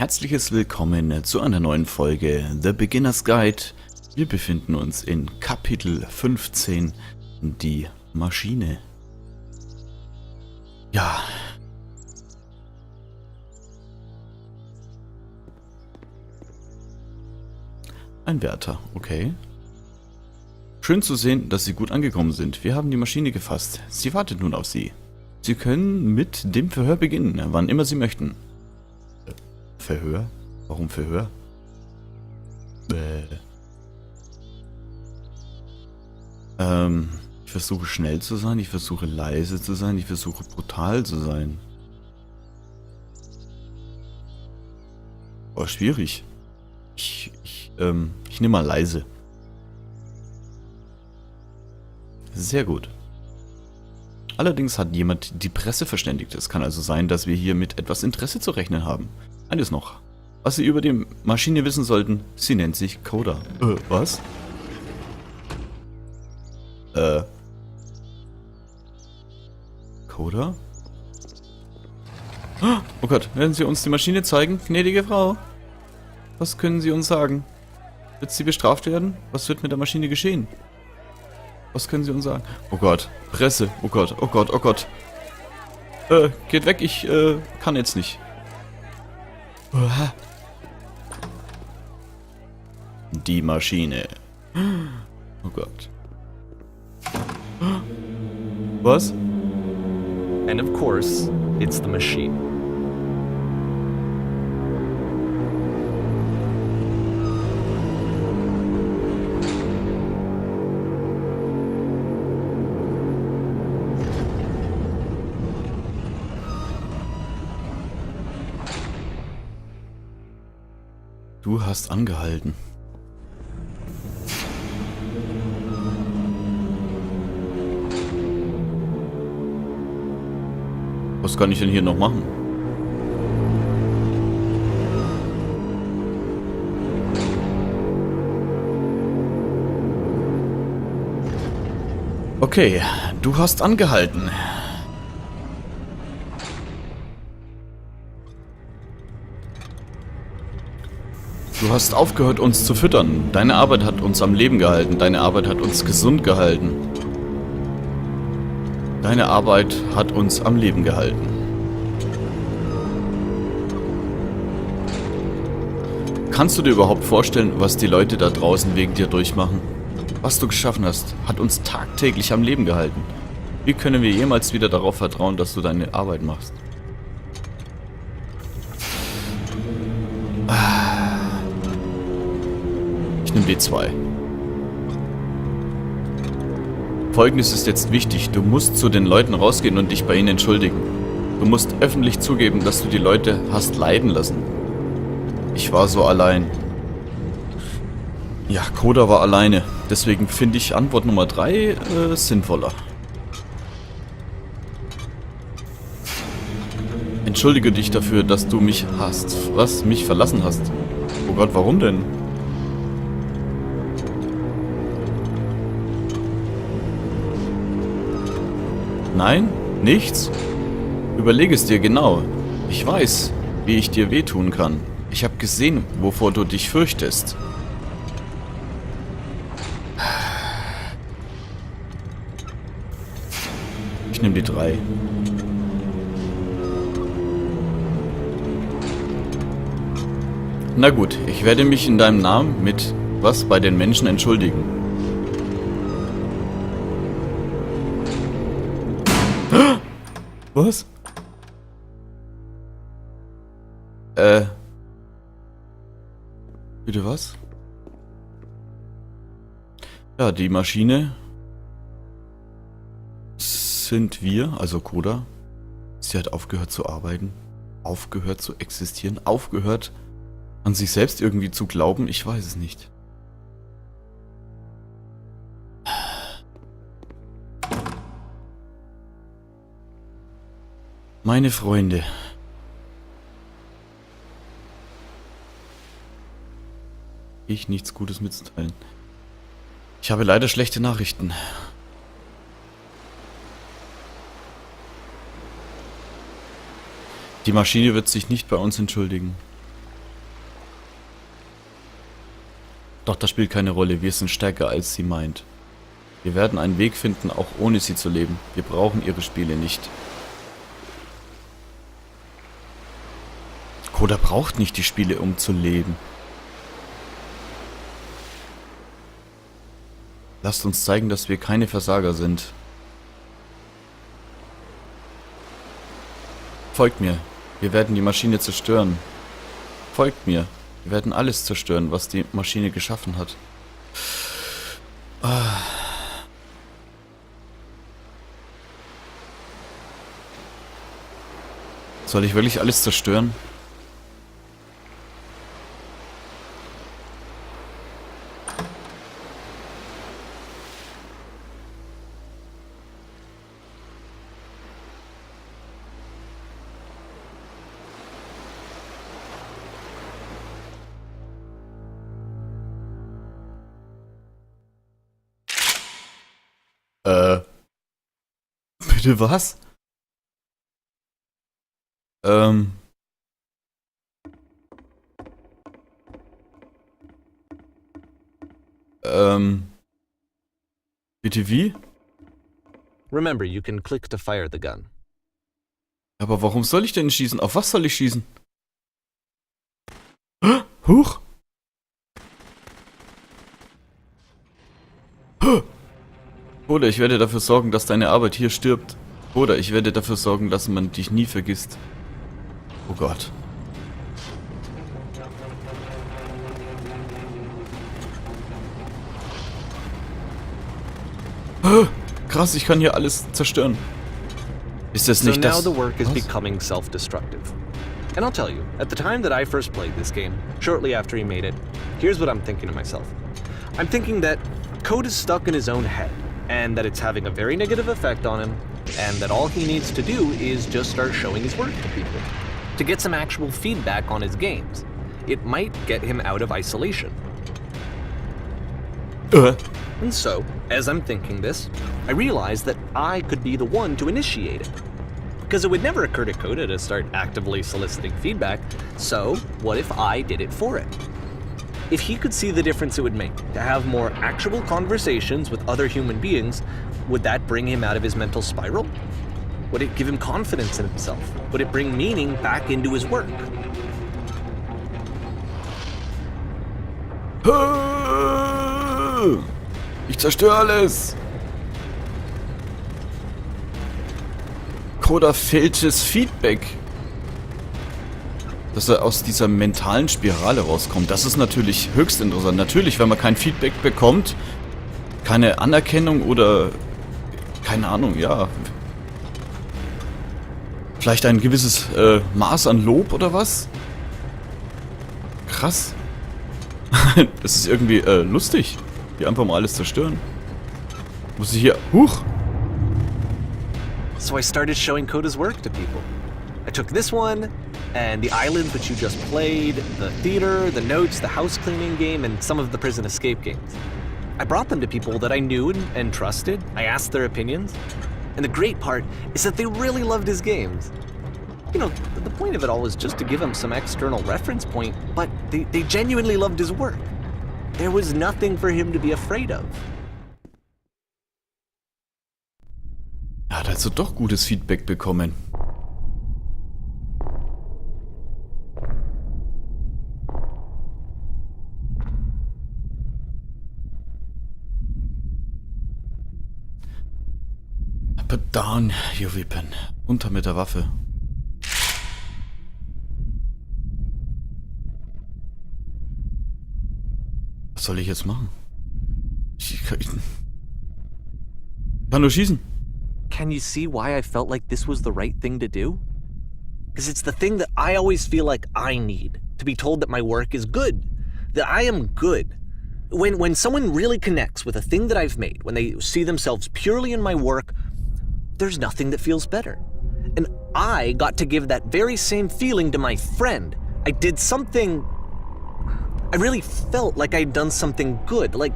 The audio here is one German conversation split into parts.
herzliches Willkommen zu einer neuen Folge The Beginner's Guide. Wir befinden uns in Kapitel 15, die Maschine. Ja. Ein Wärter, okay. Schön zu sehen, dass Sie gut angekommen sind. Wir haben die Maschine gefasst. Sie wartet nun auf Sie. Sie können mit dem Verhör beginnen, wann immer Sie möchten. Verhör? Warum Verhör? Ich versuche schnell zu sein, ich versuche leise zu sein, ich versuche brutal zu sein. Oh, schwierig. Ich nehme mal leise. Sehr gut. Allerdings hat jemand die Presse verständigt. Es kann also sein, dass wir hier mit etwas Interesse zu rechnen haben. Eines noch. Was Sie über die Maschine wissen sollten, sie nennt sich Coda. Was? Coda? Oh Gott, werden Sie uns die Maschine zeigen, gnädige Frau? Was können Sie uns sagen? Wird sie bestraft werden? Was wird mit der Maschine geschehen? Was können Sie uns sagen? Oh Gott, Presse. Oh Gott, oh Gott, oh Gott. Geht weg, ich kann jetzt nicht. Die Maschine. Oh Gott. Was? And of course, it's the machine. Du hast angehalten. Was kann ich denn hier noch machen? Okay, du hast angehalten. Du hast aufgehört, uns zu füttern. Deine Arbeit hat uns am Leben gehalten. Deine Arbeit hat uns gesund gehalten. Deine Arbeit hat uns am Leben gehalten. Kannst du dir überhaupt vorstellen, was die Leute da draußen wegen dir durchmachen? Was du geschaffen hast, hat uns tagtäglich am Leben gehalten. Wie können wir jemals wieder darauf vertrauen, dass du deine Arbeit machst? Ich nehme B2. Folgendes ist jetzt wichtig. Du musst zu den Leuten rausgehen und dich bei ihnen entschuldigen. Du musst öffentlich zugeben, dass du die Leute hast leiden lassen. Ich war so allein. Ja, Coda war alleine. Deswegen finde ich Antwort Nummer 3 sinnvoller. Entschuldige dich dafür, dass du mich hasst. Was? Mich verlassen hast? Oh Gott, warum denn? Nein? Nichts? Überlege es dir genau. Ich weiß, wie ich dir wehtun kann. Ich habe gesehen, wovor du dich fürchtest. Ich nehme die 3. Na gut, ich werde mich in deinem Namen mit was bei den Menschen entschuldigen. Was? Bitte was? Ja, die Maschine sind wir, also Coda. Sie hat aufgehört zu arbeiten, aufgehört zu existieren, aufgehört an sich selbst irgendwie zu glauben, ich weiß es nicht. Meine Freunde. Ich nichts Gutes mitzuteilen. Ich habe leider schlechte Nachrichten. Die Maschine wird sich nicht bei uns entschuldigen. Doch das spielt keine Rolle, wir sind stärker als sie meint. Wir werden einen Weg finden, auch ohne sie zu leben. Wir brauchen ihre Spiele nicht. Koda braucht nicht die Spiele, um zu leben. Lasst uns zeigen, dass wir keine Versager sind. Folgt mir. Wir werden die Maschine zerstören. Folgt mir. Wir werden alles zerstören, was die Maschine geschaffen hat. Soll ich wirklich alles zerstören? Bitte was? Bitte wie? Remember, you can click to fire the gun. Aber warum soll ich denn schießen? Auf was soll ich schießen? Huch! Oder ich werde dafür sorgen, dass deine Arbeit hier stirbt. Oder ich werde dafür sorgen, dass man dich nie vergisst. Oh Gott. Krass, ich kann hier alles zerstören. Ist das nicht das? So now the work is Was? becoming self-destructive. And I'll tell you, at the time that I first played this game, shortly after he made it, here's what I'm thinking to myself. I'm thinking that Code is stuck in his own head, and that it's having a very negative effect on him, and that all he needs to do is just start showing his work to people, to get some actual feedback on his games. It might get him out of isolation. And so, as I'm thinking this, I realize that I could be the one to initiate it. Because it would never occur to Coda to start actively soliciting feedback, so what if I did it for it? If he could see the difference it would make to have more actual conversations with other human beings, would that bring him out of his mental spiral? Would it give him confidence in himself? Would it bring meaning back into his work? Ich zerstöre alles. Coda fehlt das Feedback. Dass er aus dieser mentalen Spirale rauskommt. Das ist natürlich höchst interessant. Natürlich, wenn man kein Feedback bekommt, keine Anerkennung oder keine Ahnung, ja. Vielleicht ein gewisses Maß an Lob oder was? Krass. Das ist irgendwie lustig. Hier einfach mal alles zerstören. Muss ich hier... Huch! So I started showing Coda's work to people. I took this one, and the island which you just played, the theater, the notes, the house cleaning game, and some of the prison escape games. I brought them to people that I knew and trusted. I asked their opinions. And the great part is that they really loved his games. You know, the point of it all was just to give him some external reference point, but they genuinely loved his work. There was nothing for him to be afraid of. Er hat also doch gutes Feedback bekommen. Put down your weapon. Runter mit der Waffe. Was soll ich jetzt machen? Ich kann nur schießen. Can you see why I felt like this was the right thing to do? Because it's the thing that I always feel like I need, to be told that my work is good, that I am good. When someone really connects with a thing that I've made, when they see themselves purely in my work, there's nothing that feels better. And I got to give that very same feeling to my friend. I did something... I really felt like I'd done something good, like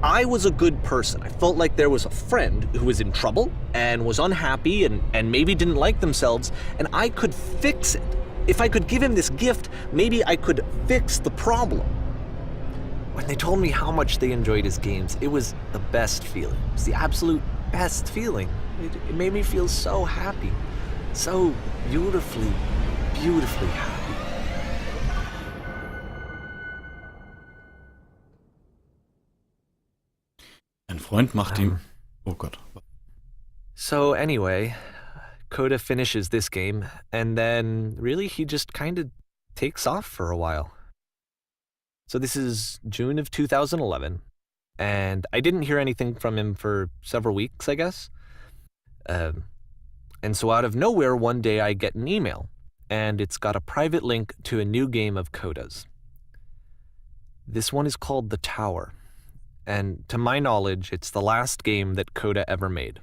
I was a good person. I felt like there was a friend who was in trouble and was unhappy and maybe didn't like themselves, and I could fix it. If I could give him this gift, maybe I could fix the problem. When they told me how much they enjoyed his games, it was the best feeling. It was the absolute best feeling. It made me feel so happy. So beautifully, beautifully happy. Ein Freund macht ihm... Oh Gott. So anyway, Coda finishes this game, and then really he just kind of takes off for a while. So this is June of 2011, and I didn't hear anything from him for several weeks, I guess. And so out of nowhere, one day I get an email, and it's got a private link to a new game of Coda's. This one is called The Tower, and to my knowledge, it's the last game that Coda ever made.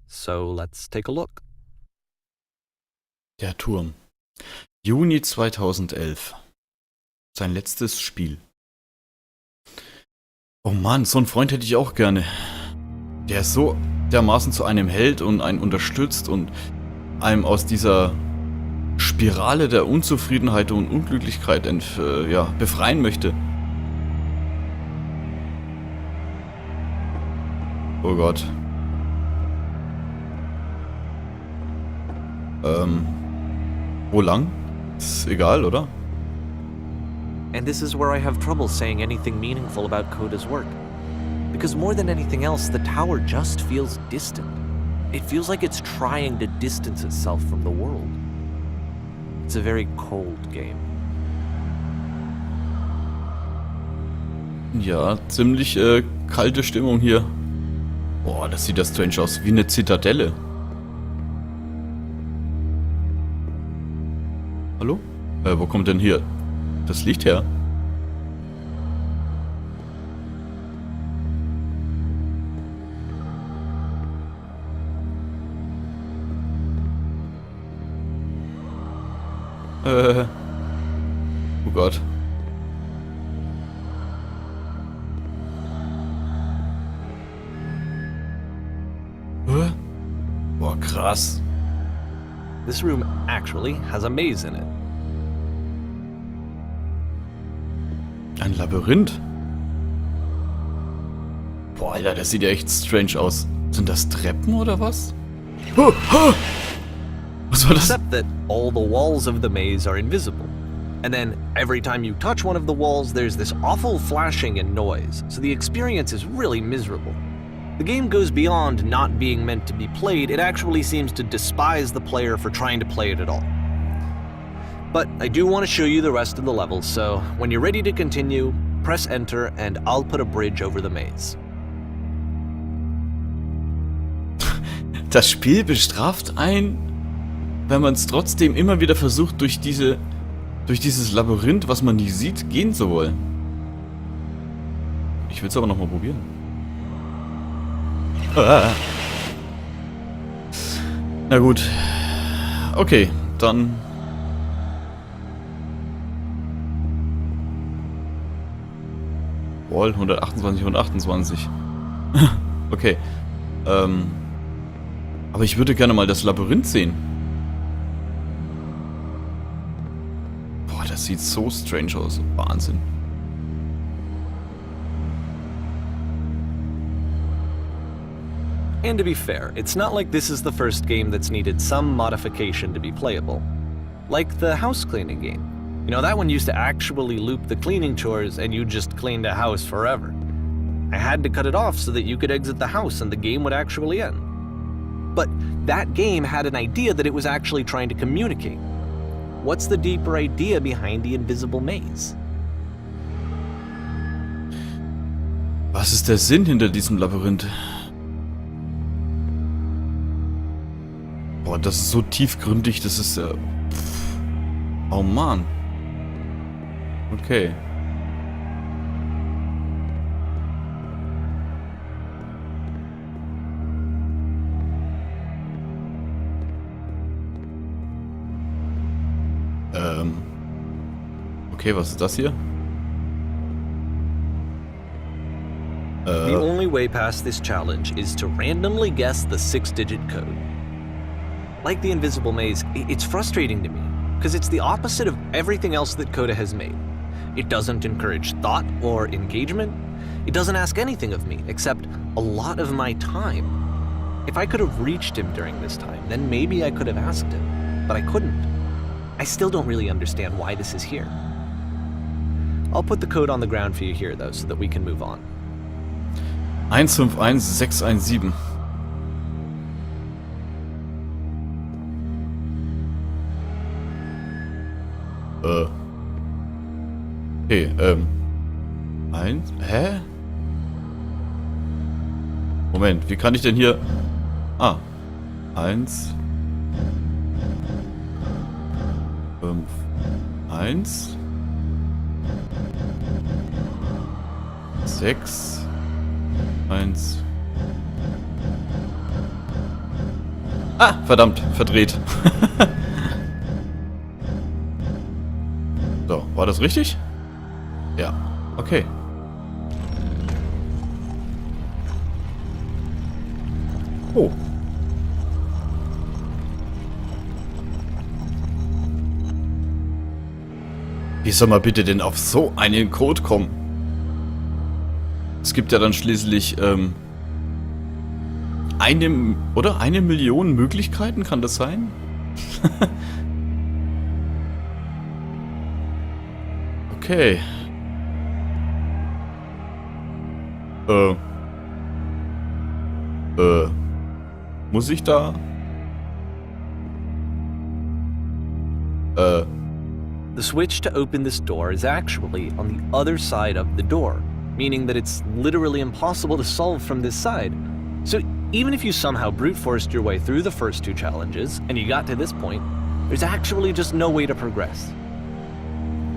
So let's take a look. Der Turm. Juni 2011. Sein letztes Spiel. Oh Mann, so einen Freund hätte ich auch gerne. Der ist so dermaßen zu einem hält und einen unterstützt und einem aus dieser Spirale der Unzufriedenheit und Unglücklichkeit befreien möchte. Oh Gott. Wo lang? Ist egal, oder? And this is where I have trouble saying anything meaningful about Coda's work. Because more than anything else, the tower just feels distant. It feels like it's trying to distance itself from the world. It's a very cold game. Ja, ziemlich kalte Stimmung hier. Boah, das sieht ja strange aus, wie eine Zitadelle. Hallo? Wo kommt denn hier das Licht her? Oh Gott. Boah, krass. This room actually has a maze in it. Ein Labyrinth? Boah, Alter, das sieht ja echt strange aus. Sind das Treppen oder was? Oh, oh! Was war das? Except that all the walls of the maze are invisible. And then every time you touch one of the walls, there's this awful flashing and noise. So the experience is really miserable. The game goes beyond not being meant to be played. It actually seems to despise the player for trying to play it at all. But I do want to show you the rest of the levels, so when you're ready to continue, press enter and I'll put a bridge over the maze. Das Spiel bestraft einen, wenn man es trotzdem immer wieder versucht, durch dieses Labyrinth, was man nie sieht, gehen zu wollen. Ich will es aber nochmal probieren. Ah. Na gut. Okay, dann... Wall 128 und 28. Okay. Aber ich würde gerne mal das Labyrinth sehen. Boah, das sieht so strange aus. Wahnsinn. And to be fair, it's not like this is the first game that's needed some modification to be playable. Like the house cleaning game. You know, that one used to actually loop the cleaning chores and you just cleaned a house forever. I had to cut it off so that you could exit the house and the game would actually end. But that game had an idea that it was actually trying to communicate. What's the deeper idea behind the invisible maze? Was ist der Sinn hinter diesem Labyrinth? Boah, das ist so tiefgründig, das ist oh Mann. Okay. Okay, was ist das hier? The only way past this challenge is to randomly guess the 6-digit code. Like the invisible maze, it's frustrating to me, because it's the opposite of everything else that Coda has made. It doesn't encourage thought or engagement. It doesn't ask anything of me except a lot of my time. If I could have reached him during this time, then maybe I could have asked him, but I couldn't. I still don't really understand why this is here. I'll put the code on the ground for you here, though, so that we can move on. 151617. Okay, Hä? Moment, wie kann ich denn hier... Ah. 1. 5. 1. 6. 1. Ah, verdammt, verdreht. So, war das richtig? Ja, okay. Oh. Wie soll man bitte denn auf so einen Code kommen? Es gibt ja dann schließlich, eine Million Möglichkeiten, kann das sein? Okay. Muss ich da? The switch to open this door is actually on the other side of the door, meaning that it's literally impossible to solve from this side. So even if you somehow brute forced your way through the first two challenges and you got to this point, there's actually just no way to progress.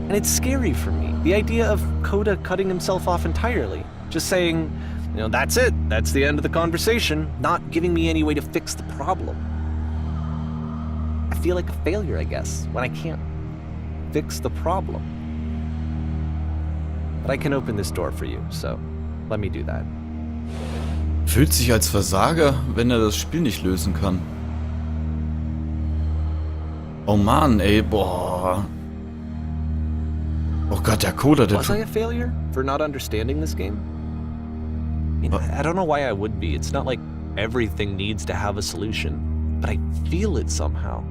And it's scary for me, the idea of Coda cutting himself off entirely, just saying, you know, that's it, that's the end of the conversation, not giving me any way to fix the problem. I feel like a failure, I guess, when I can't fix the problem. But I can open this door for you, so let me do that. Fühlt sich als Versager, wenn er das Spiel nicht lösen kann. Oh Mann, ey, boah. Oh Gott, der Coda, der... Was I a failure for not understanding this game? I mean, I don't know why I would be. It's not like everything needs to have a solution, but I feel it somehow.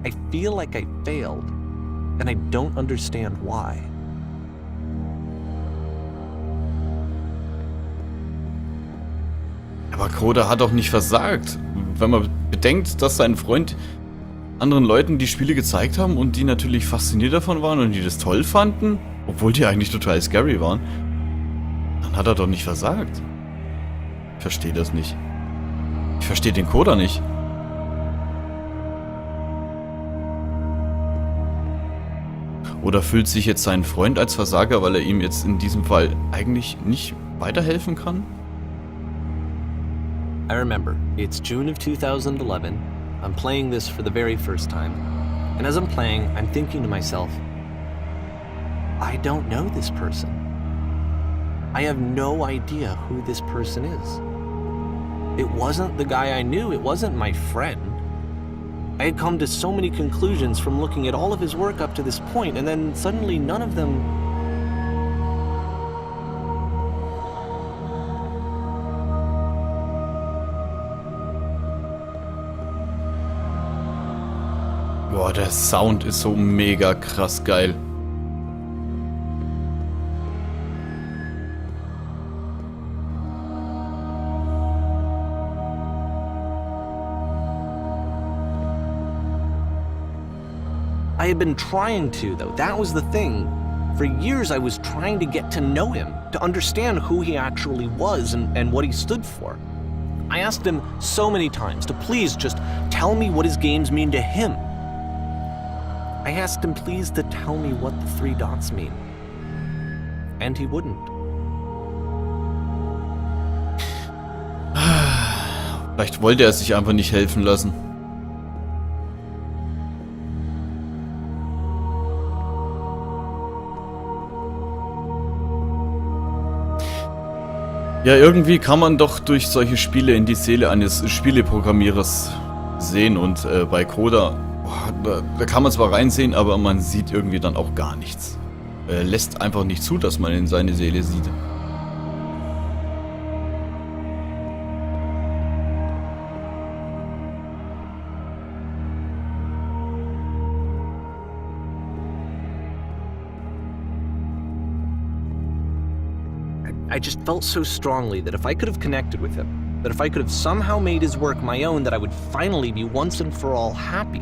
I feel like I failed, and I don't understand why. Aber Coda hat doch nicht versagt. Wenn man bedenkt, dass sein Freund anderen Leuten die Spiele gezeigt haben und die natürlich fasziniert davon waren und die das toll fanden, obwohl die eigentlich total scary waren, dann hat er doch nicht versagt. Ich verstehe das nicht. Ich verstehe den Coda nicht. Oder fühlt sich jetzt sein Freund als Versager, weil er ihm jetzt in diesem Fall eigentlich nicht weiterhelfen kann? I remember, it's June of 2011. I'm playing this for the very first time. And as I'm playing, I'm thinking to myself, I don't know this person. I have no idea who this person is. It wasn't the guy I knew, it wasn't my friend. I had come to so many conclusions from looking at all of his work up to this point, and then suddenly none of them... Boah, der Sound ist so mega krass geil. I had been trying to, though. That was the thing. For years, I was trying to get to know him, to understand who he actually was and what he stood for. I asked him so many times to please just tell me what his games mean to him. I asked him please to tell me what the 3 dots mean. And he wouldn't. Vielleicht wollte er sich einfach nicht helfen lassen. Ja, irgendwie kann man doch durch solche Spiele in die Seele eines Spieleprogrammierers sehen und bei Coda, boah, da kann man zwar reinsehen, aber man sieht irgendwie dann auch gar nichts. Er lässt einfach nicht zu, dass man in seine Seele sieht. I just felt so strongly that if I could have connected with him, that if I could have somehow made his work my own, that I would finally be once and for all happy.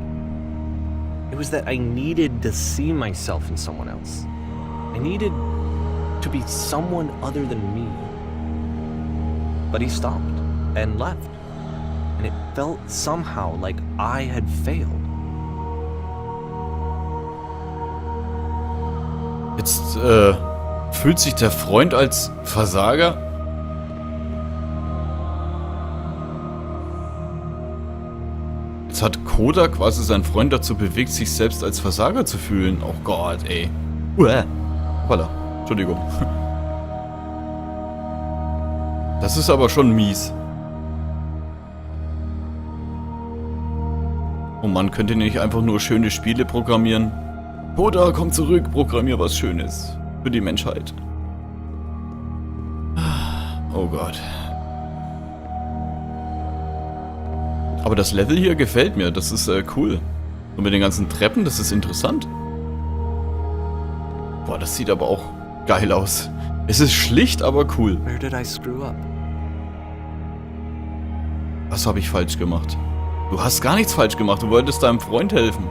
It was that I needed to see myself in someone else. I needed to be someone other than me. But he stopped and left, and it felt somehow like I had failed. Jetzt, fühlt sich der Freund als Versager? Jetzt hat Koda quasi seinen Freund dazu bewegt, sich selbst als Versager zu fühlen. Oh Gott, ey. Hoppala. Entschuldigung. Das ist aber schon mies. Und man könnte nicht einfach nur schöne Spiele programmieren. Koda, komm zurück, programmier was Schönes. Für die Menschheit. Oh Gott. Aber das Level hier gefällt mir. Das ist cool. Und mit den ganzen Treppen, das ist interessant. Boah, das sieht aber auch geil aus. Es ist schlicht, aber cool. Where did I screw up? Was habe ich falsch gemacht? Du hast gar nichts falsch gemacht. Du wolltest deinem Freund helfen.